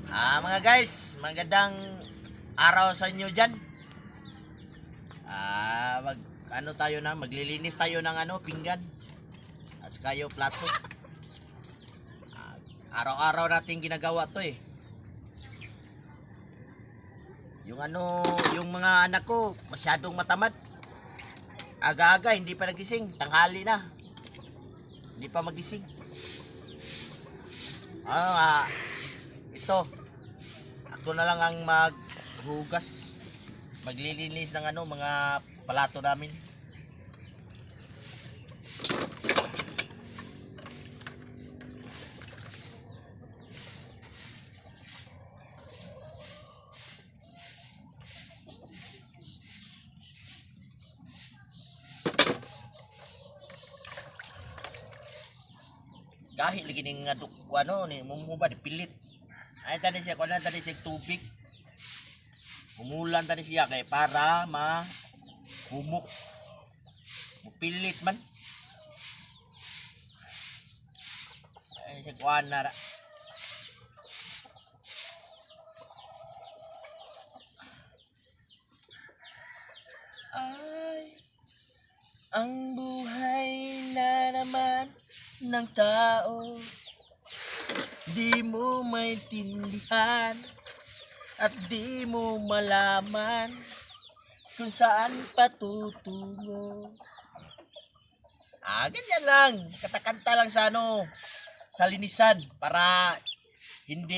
Mga guys, magandang araw sa inyo diyan. Maglilinis tayo ng pinggan at saka yung plato. Araw-araw natin ginagawa 'to eh. Yung mga anak ko masyadong matamad. Aga-aga hindi pa nagising, tanghali na. Hindi pa magising. Ito. Ako na lang ang maghugas, maglilinis ng mga palato namin. Kahit lagi ning ni mumuba di pilit. Ay tadi siya tadi siya tubig. Umulan tadi siya kay para humok. Mupilit man. Ay siya kuan na ra. Ay, ang buhay na naman ng tao, di mo maintindihan at di mo malaman kung saan patutungo. Ganyan lang. Katakanta lang sa sa linisan para hindi